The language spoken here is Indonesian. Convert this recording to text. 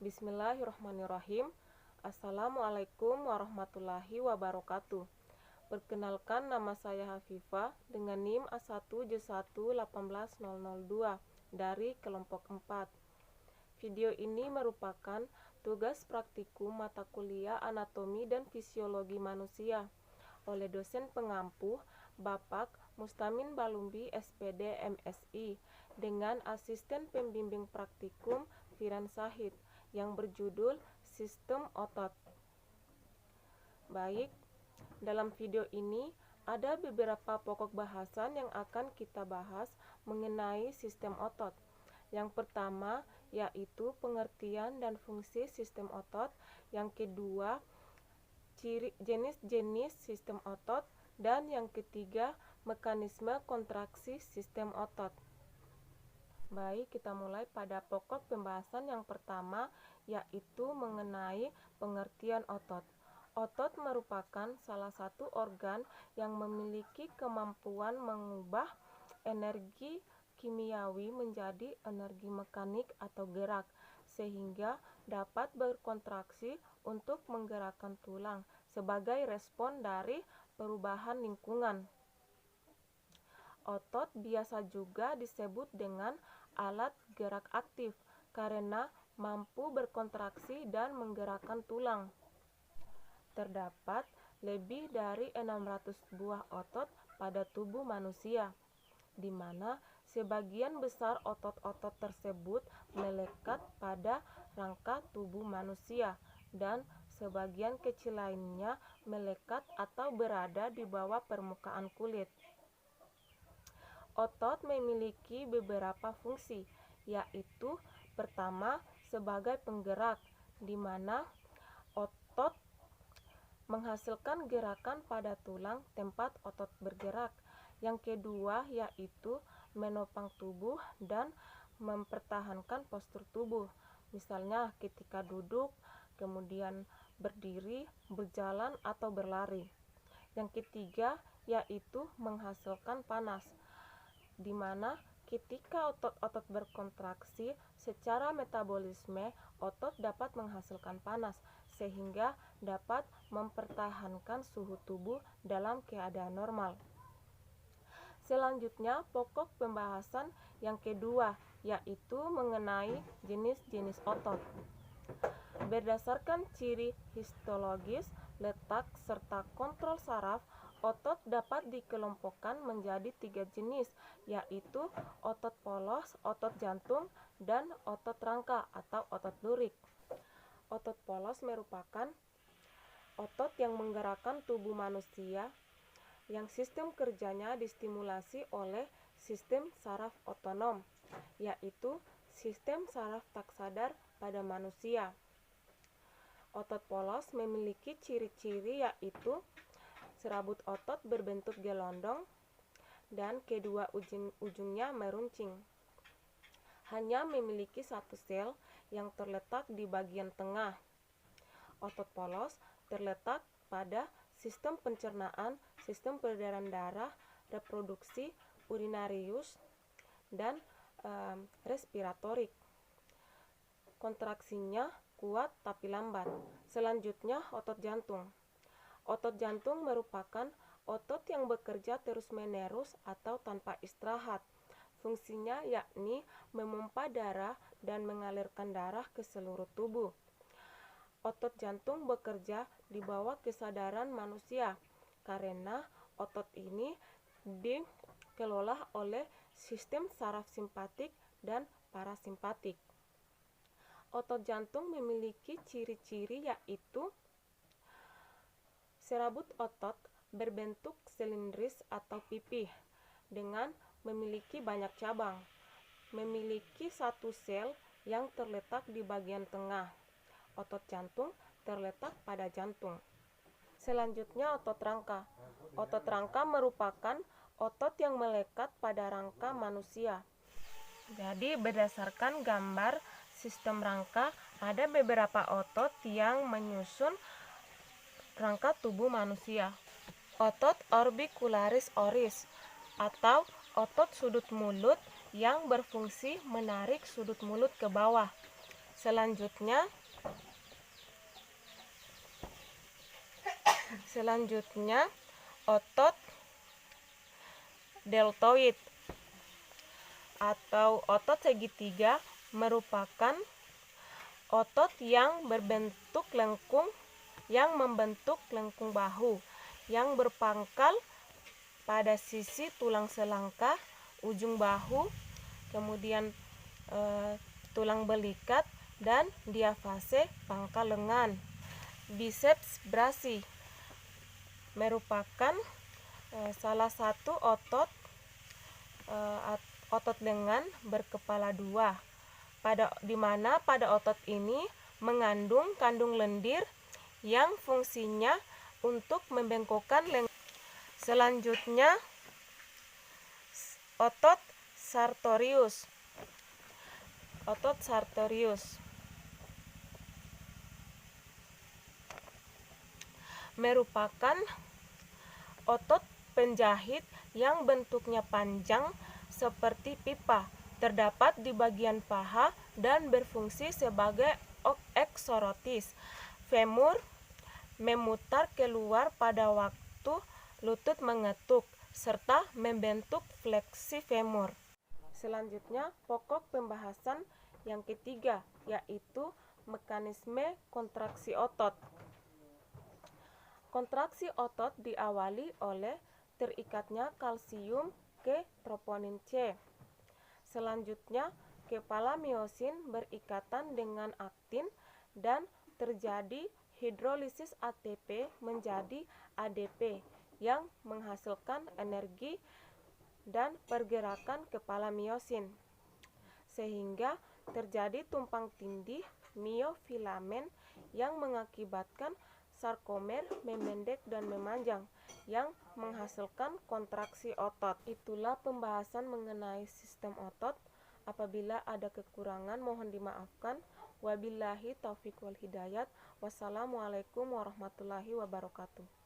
Bismillahirrahmanirrahim. Assalamualaikum warahmatullahi wabarakatuh. Perkenalkan, nama saya Hafifah dengan NIM A1J1 18002 dari kelompok 4. Video ini merupakan tugas praktikum mata kuliah Anatomi dan Fisiologi Manusia oleh dosen pengampu Bapak Mustamin Balumbi SPD MSI dengan asisten pembimbing praktikum Firan Sahid yang berjudul Sistem Otot. Baik, dalam video ini ada beberapa pokok bahasan yang akan kita bahas mengenai sistem otot. Yang pertama yaitu pengertian dan fungsi sistem otot. Yang kedua, jenis-jenis sistem otot. Dan yang ketiga, mekanisme kontraksi sistem otot. Baik, kita mulai pada pokok pembahasan yang pertama, yaitu mengenai pengertian otot. Otot merupakan salah satu organ yang memiliki kemampuan mengubah energi kimiawi menjadi energi mekanik atau gerak, sehingga dapat berkontraksi untuk menggerakkan tulang sebagai respon dari perubahan lingkungan. Otot biasa juga disebut dengan alat gerak aktif karena mampu berkontraksi dan menggerakkan tulang. Terdapat lebih dari 600 buah otot pada tubuh manusia, di mana sebagian besar otot-otot tersebut melekat pada rangka tubuh manusia dan sebagian kecil lainnya melekat atau berada di bawah permukaan kulit. Otot memiliki beberapa fungsi, yaitu pertama sebagai penggerak, di mana otot menghasilkan gerakan pada tulang tempat otot bergerak. Yang kedua yaitu menopang tubuh dan mempertahankan postur tubuh, misalnya ketika duduk, kemudian berdiri, berjalan, atau berlari. Yang ketiga yaitu menghasilkan panas, di mana ketika otot-otot berkontraksi secara metabolisme, otot dapat menghasilkan panas sehingga dapat mempertahankan suhu tubuh dalam keadaan normal. Selanjutnya, pokok pembahasan yang kedua yaitu mengenai jenis-jenis otot. Berdasarkan ciri histologis, letak, serta kontrol saraf, otot dapat dikelompokkan menjadi 3 jenis, yaitu otot polos, otot jantung, dan otot rangka atau otot lurik. Otot polos merupakan otot yang menggerakkan tubuh manusia yang sistem kerjanya distimulasi oleh sistem saraf otonom, yaitu sistem saraf tak sadar pada manusia. Otot polos memiliki ciri-ciri yaitu serabut otot berbentuk gelondong dan kedua ujungnya meruncing. Hanya memiliki satu sel yang terletak di bagian tengah. Otot polos terletak pada sistem pencernaan, sistem peredaran darah, reproduksi, urinarius, dan respiratorik. Kontraksinya kuat tapi lambat. Selanjutnya, otot jantung. Otot jantung merupakan otot yang bekerja terus-menerus atau tanpa istirahat. Fungsinya yakni memompa darah dan mengalirkan darah ke seluruh tubuh. Otot jantung bekerja di bawah kesadaran manusia karena otot ini dikelola oleh sistem saraf simpatik dan parasimpatik. Otot jantung memiliki ciri-ciri yaitu serabut otot berbentuk silindris atau pipih dengan memiliki banyak cabang, memiliki satu sel yang terletak di bagian tengah. Otot jantung terletak pada jantung. Selanjutnya, otot rangka. Otot rangka merupakan otot yang melekat pada rangka manusia. Jadi, berdasarkan gambar sistem rangka, ada beberapa otot yang menyusun rangka tubuh manusia. Otot orbicularis oris atau otot sudut mulut yang berfungsi menarik sudut mulut ke bawah. Selanjutnya otot deltoid atau otot segitiga merupakan otot yang berbentuk lengkung yang membentuk lengkung bahu yang berpangkal pada sisi tulang selangkah, ujung bahu, kemudian tulang belikat dan diafase pangkal lengan. Biceps brachii merupakan salah satu otot lengan berkepala dua, di mana pada otot ini mengandung kandung lendir yang fungsinya untuk membengkokkan lengan. Selanjutnya otot sartorius. Otot sartorius merupakan otot penjahit yang bentuknya panjang seperti pipa, terdapat di bagian paha dan berfungsi sebagai eksorotis. Femur memutar keluar pada waktu lutut mengetuk, serta membentuk fleksi femur. Selanjutnya, pokok pembahasan yang ketiga, yaitu mekanisme kontraksi otot. Kontraksi otot diawali oleh terikatnya kalsium ke troponin C. Selanjutnya, kepala miosin berikatan dengan aktin dan terjadi hidrolisis ATP menjadi ADP yang menghasilkan energi dan pergerakan kepala miosin, sehingga terjadi tumpang tindih miofilamen yang mengakibatkan sarkomer memendek dan memanjang yang menghasilkan kontraksi otot. Itulah pembahasan mengenai sistem otot. Apabila ada kekurangan mohon dimaafkan. Wabillahi taufiq wal hidayat. Wassalamualaikum warahmatullahi wabarakatuh.